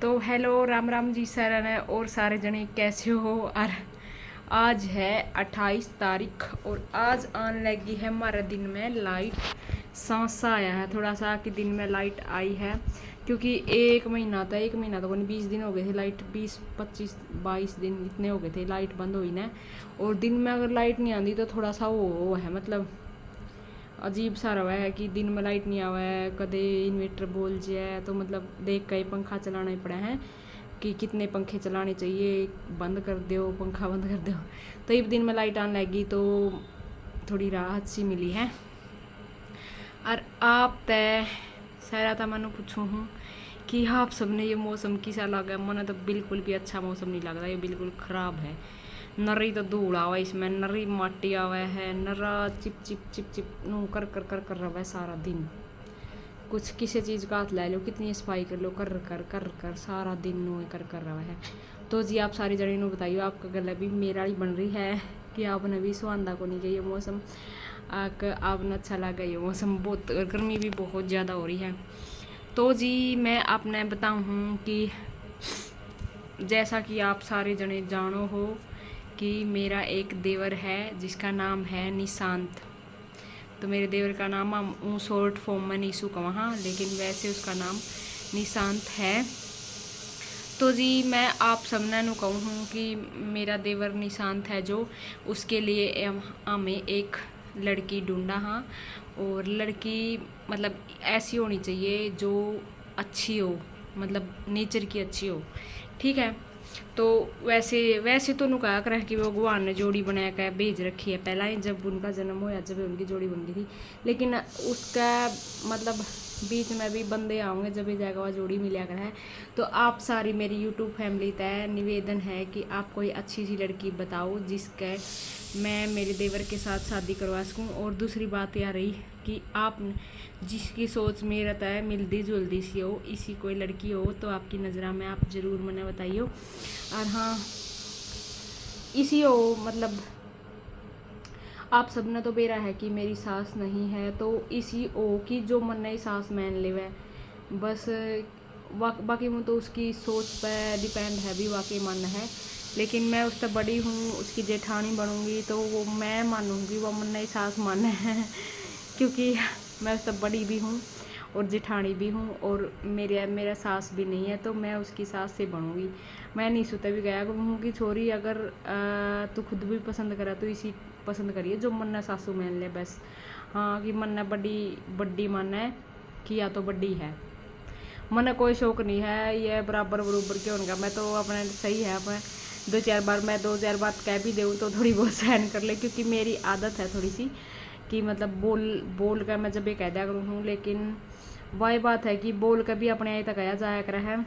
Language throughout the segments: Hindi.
तो हेलो राम राम जी सर ने और सारे जने कैसे हो। और आज है 28 तारीख और आज आने लगी है हमारे दिन में लाइट। सांसा आया है थोड़ा सा कि दिन में लाइट आई है, क्योंकि एक महीना तो कौन 20 दिन हो गए थे लाइट, 20 25 22 दिन इतने हो गए थे लाइट बंद हुई ना। और दिन में अगर लाइट नहीं आती तो थोड़ा सा वो है, मतलब अजीब सा रहा है कि दिन में लाइट नहीं आवा है, कदे इन्वेटर बोल जाए तो मतलब देख के पंखा चलाना ही पड़ा है कि कितने पंखे चलाने चाहिए, बंद कर दो पंखा बंद कर दो। तो एक दिन में लाइट आने लगी तो थोड़ी राहत सी मिली है। और आप तय सारा था मैंने पूछूँ हूँ कि आप सबने ये मौसम किसा लगा। मैंने तो बिल्कुल भी अच्छा मौसम नहीं लगता, ये बिल्कुल ख़राब है। नरी तो धूल आवा इसमें, नरी माटी आवा है, नरा चिप चिप चिप चिप नू कर रहा है सारा दिन। कुछ किसी चीज़ का हाथ ले लो, कितनी सफाई कर लो, कर सारा दिन नू कर रहा है। तो जी आप सारी जने नू बताइए आपका गला भी मेरा ही बन रही है कि आपने भी सुहांदा को नहीं चाहिए मौसम, आपने अच्छा लगा ये मौसम। बहुत गर्मी भी बहुत ज़्यादा हो रही है। तो जी मैं आपने बताऊँ कि जैसा कि आप सारे जने जानो हो कि मेरा एक देवर है जिसका नाम है निशांत। तो मेरे देवर का नाम हम शॉर्ट फॉर्म में नीसू कहा, हाँ, लेकिन वैसे उसका नाम निशांत है। तो जी मैं आप सबने नु कहूँ कि मेरा देवर निशांत है जो, उसके लिए हमें एक लड़की ढूंढा, हाँ। और लड़की मतलब ऐसी होनी चाहिए जो अच्छी हो, मतलब नेचर की अच्छी हो, ठीक है। तो वैसे वैसे तो कहा कर कि भगवान ने जोड़ी बना कर भेज रखी है पहला ही, जब उनका जन्म होया जब उनकी जोड़ी बन गई थी। लेकिन उसका मतलब बीच में भी बंदे आएंगे जब जाएगा वह जोड़ी मिला कर है। तो आप सारी मेरी यूट्यूब फैमिली तय निवेदन है कि आप कोई अच्छी सी लड़की बताओ जिसके मैं मेरे देवर के साथ शादी करवा सकूँ। और दूसरी बात यह रही कि आप जिसकी सोच मेरा तय मिलती जुलती सी हो, इसी कोई लड़की हो तो आपकी नज़र में आप ज़रूर मैंने बताइए। और हाँ इसी हो, मतलब आप सबने तो बेरा है कि मेरी सास नहीं है, तो इसी ओ कि जो मन नहीं सास मान ले बस। बाकी वो तो उसकी सोच पर डिपेंड है भी, वाकई मन है। लेकिन मैं उससे बड़ी हूँ, उसकी जेठानी बनूँगी तो वो मैं मानूँगी वो मन नहीं सास मान है क्योंकि मैं उससे बड़ी भी हूँ और जेठानी भी हूँ और मेरा सास भी नहीं है, तो मैं उसकी सास से बनूँगी। मैं नहीं सोता भी गया हूँ कि छोरी अगर तू खुद भी पसंद करा तो इसी पसंद करिए जो मन सासू मान ले बस। हाँ कि मन बड़ी बड्डी मन है कि या तो बड्डी है, मन कोई शौक नहीं है ये बराबर बरूबर क्यों उनका। मैं तो अपने सही है, अपने दो चार बात कह भी दूँ तो थोड़ी बहुत सहन कर ले, क्योंकि मेरी आदत है थोड़ी सी कि मतलब बोल कर मैं जब ये कह दिया करूँ हूँ। लेकिन वही बात है कि बोल कर भी अपने यहाँ तक आया जाया कर है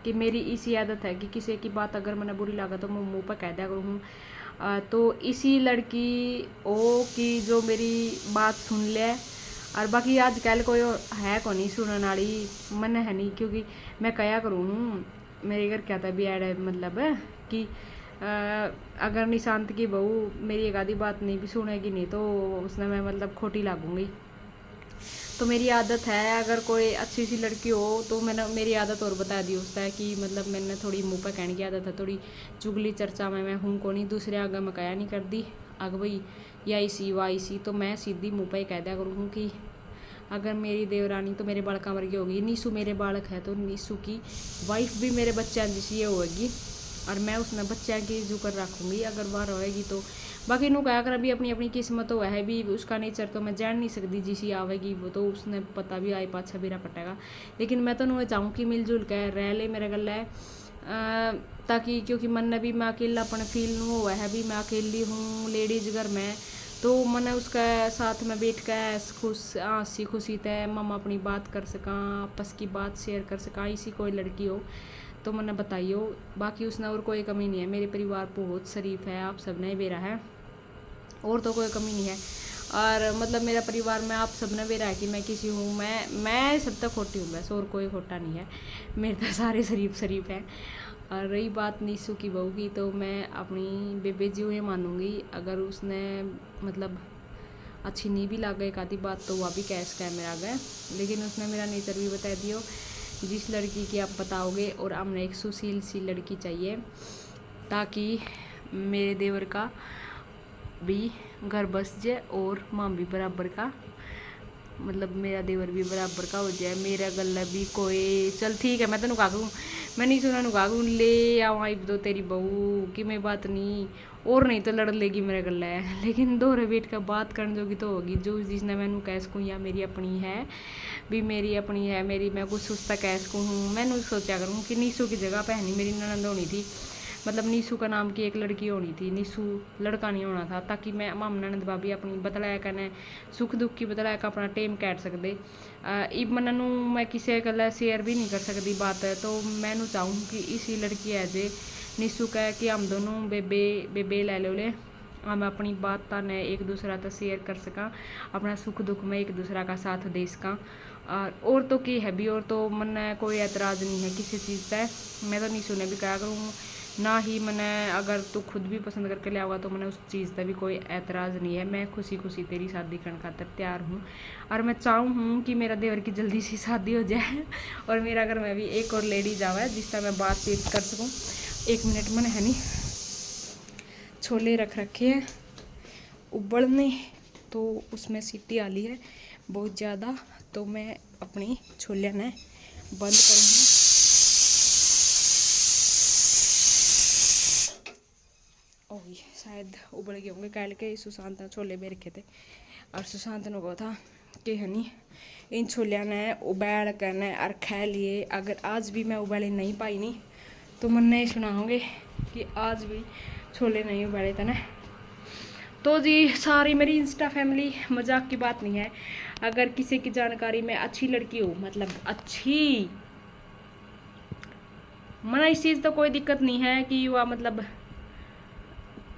कि मेरी इसी आदत है कि किसी की बात अगर मैंने बुरी लगा तो मैं मुँह पर कह दिया करूँ हूँ। तो इसी लड़की ओ कि जो मेरी बात सुन ले। और बाकी आजकल कोई है को नहीं सुनने वाली मन है नहीं, क्योंकि मैं कया करूँ हूँ मेरे घर क्या था भी ऐड मतलब कि अगर निशांत की बहू मेरी एक आधी बात नहीं भी सुनेगी नहीं तो उसने मैं मतलब खोटी लागूंगी। तो मेरी आदत है अगर कोई अच्छी सी लड़की हो तो मैंने मेरी आदत और बता दी उसका है कि मतलब मैंने थोड़ी मुँह पर कहने की आदत है, थोड़ी चुगली चर्चा में मैं हूँ को नहीं, दूसरे आगे मैं कया नहीं कर दी अग भाई या इसी वा इसी। तो मैं सीधी मुँह पर ही कह दिया करूँ कि अगर मेरी देवरानी तो मेरे बालका वर्गी होगी, नीसू मेरे बालक है तो नीसू की वाइफ भी मेरे बच्चा जैसी होगी और मैं उसमें बच्चा की जुकर रखूँगी अगर वह रहेगी तो। बाकी नु क्या कर अभी अपनी अपनी किस्मत हो है भी, उसका नेचर तो मैं जान नहीं सकती, जिसी आवेगी वो तो उसने पता भी आई पाछा भी पटेगा। लेकिन मैं तो नु चाहूँ कि मिलजुल कर रह ले मेरे गल है, ताकि क्योंकि मन ने भी मैं अकेला अपने फील नु हुआ है भी मैं अकेली हूँ लेडीज घर में, तो मैंने उसका साथ में बैठ कर खुश हंसी खुशी तय मम्मा अपनी बात कर सका, आपस की बात शेयर कर सका। इसी कोई लड़की हो तो मैंने बताइयो। बाकी उसने और कोई कमी नहीं है, मेरे परिवार बहुत शरीफ है, आप सब ने बेरा है और तो कोई कमी नहीं है। और मतलब मेरा परिवार में आप सब ने बेरा है कि मैं किसी हूँ, मैं सब तक खोटी हूँ बस, और कोई खोटा नहीं है, मेरे तो सारे शरीफ हैं। और रही बात नीसू की बहू की तो मैं अपनी बेबे जी हुए मानूंगी, अगर उसने मतलब अच्छी नहीं भी लग गई एक आधी बात तो वह भी कैश का है मेरा गए। लेकिन उसने मेरा नेचर भी बता दियो जिस लड़की की आप बताओगे, और हमने एक सुशील सी लड़की चाहिए ताकि मेरे देवर का भी घर बस जाए और माँ भी बराबर का, मतलब मेरा देवर भी बराबर का हो जाए, मेरा गला भी कोई चल ठीक है। मैं तेन कह दूँ, मैं नहीं सुना कह दूँ ले आवा तो तेरी बहू कि मैं बात नहीं, और नहीं तो लड़ लेगी मेरा गला है, लेकिन दोहरे बेट का बात करने जोगी तो होगी। जो जिसने मैनू कह सकूँ या मेरी अपनी है भी, मेरी अपनी है, मेरी मैं कुछ उसका कह सकूँ हूँ। मैंने सोचा करूँ कि नीसू की जगह पहनी मेरी ननद होनी थी, मतलब नीसू का नाम की एक लड़की होनी थी, नीसू लड़का नहीं होना था, ताकि मैं माम ननद भाभी अपनी बतलाया कने सुख दुख की बतलाया का अपना टेम कैट सकते। इब मनू मैं किसी गल शेयर भी नहीं कर सकती बात है, तो मैनू चाहूँ कि इसी लड़की है जे नीसू कह कि हम दोनों बेबे बेबे ले लो ले, हम अपनी बात ने एक दूसरा तो शेयर कर सका, अपना सुख दुख में एक दूसरा का साथ दे सका। और तो की है भी, और तो मन कोई एतराज़ नहीं है किसी चीज़ पर। मैं तो नीसू ने भी कहा करूँ ना ही मैंने, अगर तू खुद भी पसंद करके ले आओगा तो मैंने उस चीज़ पर भी कोई एतराज़ नहीं है। मैं खुशी खुशी तेरी शादी करने खातर तैयार हूँ, और मैं चाहूँ हूँ कि मेरा देवर की जल्दी सी शादी हो जाए और मेरा घर में भी एक और लेडी जावे जिससे मैं बातचीत कर सकूँ। 1 मिनट मैंने है नहीं छोले रख रखे हैं उबलने, तो उसमें सीटी आली है बहुत ज़्यादा, तो मैं अपनी छोले ने बंद करूँगी। ओह शायद उबल गए होंगे, कल के सुशांत ने छोले भी रखे थे, और सुशांत ने कहा था कि हनी इन छोलिया ने उबाल करना और खा लिए। अगर आज भी मैं उबाले नहीं पाई नहीं तो मन नहीं सुनाओगे कि आज भी छोले नहीं उबाले थे ना। तो जी सारी मेरी इंस्टा फैमिली, मजाक की बात नहीं है, अगर किसी की जानकारी में अच्छी लड़की हो, मतलब अच्छी, मना इस चीज़ तो कोई दिक्कत नहीं है कि वह मतलब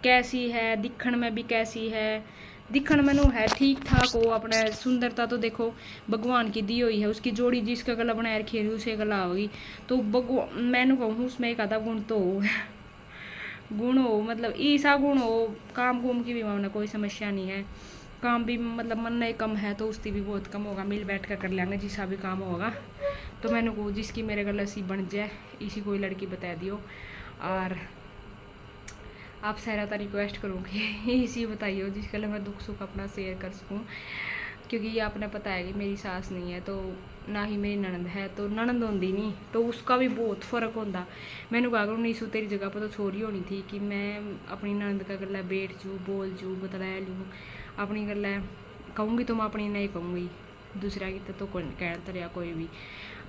कैसी है, दिखण में भी कैसी है, दिखण में है ठीक ठाक हो, अपने सुंदरता तो देखो भगवान की दी हुई है, उसकी जोड़ी जिसका गला बनाए रखी है उसे गला होगी, तो भगवान मैंने कहूँ उसमें एक आधा गुण तो हो गुण हो, मतलब ईसा गुण हो, काम कुम की भी मामला कोई समस्या नहीं है, काम भी मतलब मन नहीं कम है तो उसकी भी बहुत कम होगा, मिल बैठ कर लेंगे जिसका भी काम होगा। तो मैंने को जिसकी मेरे गला सी बन जाए इसी कोई लड़की बता दियो, और आप सहरा रिक्वेस्ट करूँगी इसी बताइए जिसके लिए मैं दुख सुख अपना शेयर कर सकूँ, क्योंकि ये आपने पता है कि मेरी सास नहीं है, तो ना ही मेरी ननद है, तो ननद होंगी नहीं तो उसका भी बहुत फ़र्क होता। मैंने कहा करूँ नीसू तेरी जगह पर तो छोरी होनी थी कि मैं अपनी ननद का गला बैठ जूँ बोल जूँ बतला लूँ, अपनी गला कहूँगी तो मैं अपनी नहीं कहूँगी, दूसरा की तो कह तरह कोई भी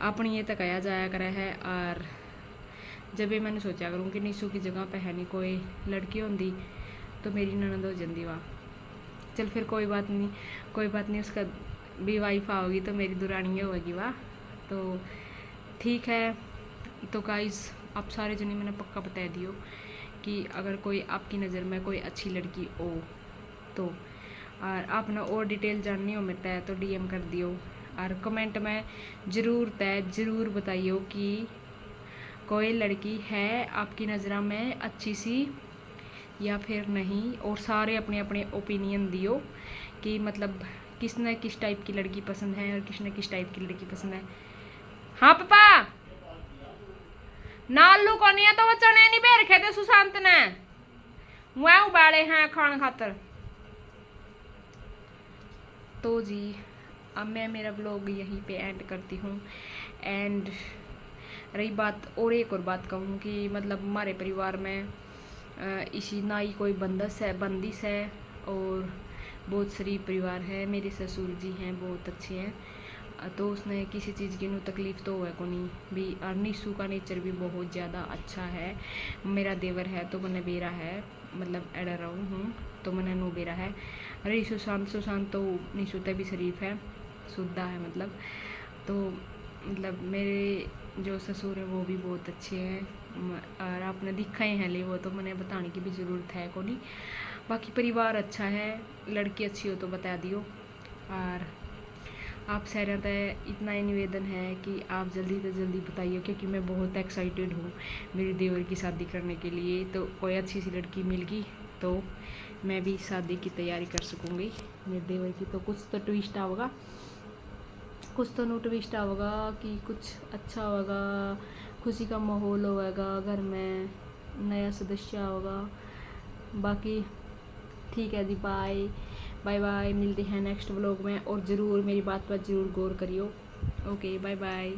अपनी ये तो कहा जाया करे है। और जब ये मैंने सोचा करूँ कि नीसू की जगह पे है नहीं कोई लड़की होंगी तो मेरी ननद हो जाती वाह, चल फिर कोई बात नहीं, कोई बात नहीं, उसका भी वाइफ आओगी तो मेरी दुरानी होगी वाह, तो ठीक है। तो गाइस आप सारे जने मैंने पक्का बता दियो कि अगर कोई आपकी नज़र में कोई अच्छी लड़की हो तो, और आपने और डिटेल जाननी हो मेरे तय तो DM कर दियो, और कमेंट में ज़रूर बताइयो कि कोई लड़की है आपकी नज़रों में अच्छी सी या फिर नहीं, और सारे अपने अपने ओपिनियन दियो कि मतलब किसने किस टाइप की लड़की पसंद है और किसने किस टाइप की लड़की पसंद है। हाँ पापा नालू को नहीं है तो वो चने नहीं बेर रखे थे सुशांत ने, वह उबाले हैं खाने खातर। तो जी अब मैं मेरा ब्लॉग यहीं पे एंड करती हूँ। एंड रही बात, और एक और बात कहूँ कि मतलब हमारे परिवार में इसी ना ही कोई बंदिश है और बहुत शरीफ परिवार है। मेरे ससुर जी हैं बहुत अच्छे हैं, तो उसने किसी चीज़ की तकलीफ़ तो है को नहीं भी, और नीसू का नेचर भी बहुत ज़्यादा अच्छा है। मेरा देवर है तो मैंने बेरा है, मतलब एडर रहूँ हूँ तो मैंने नो बेरा है। अरे सुशांत तो नीसू तक भी शरीफ है, शुद्धा है मतलब। तो मतलब मेरे जो ससुर है वो भी बहुत अच्छे हैं, और आपने दिखा ही है ले वो तो मैंने बताने की भी ज़रूरत है को नहीं। बाकी परिवार अच्छा है, लड़की अच्छी हो तो बता दियो। और आप सहरत है इतना ही निवेदन है कि आप जल्दी से जल्दी बताइए, क्योंकि मैं बहुत एक्साइटेड हूँ मेरे देवर की शादी करने के लिए। तो कोई अच्छी सी लड़की मिल गई तो मैं भी शादी की तैयारी कर सकूँगी मेरे देवर की। तो कुछ तो ट्विस्ट होगा, कुछ तो ट्विस्ट होगा कि कुछ अच्छा होगा, खुशी का माहौल होगा घर में, नया सदस्य होगा। बाकी ठीक है जी, बाय बाय बाय, मिलते हैं नेक्स्ट व्लॉग में। और ज़रूर मेरी बात पर ज़रूर गौर करियो। Okay bye bye.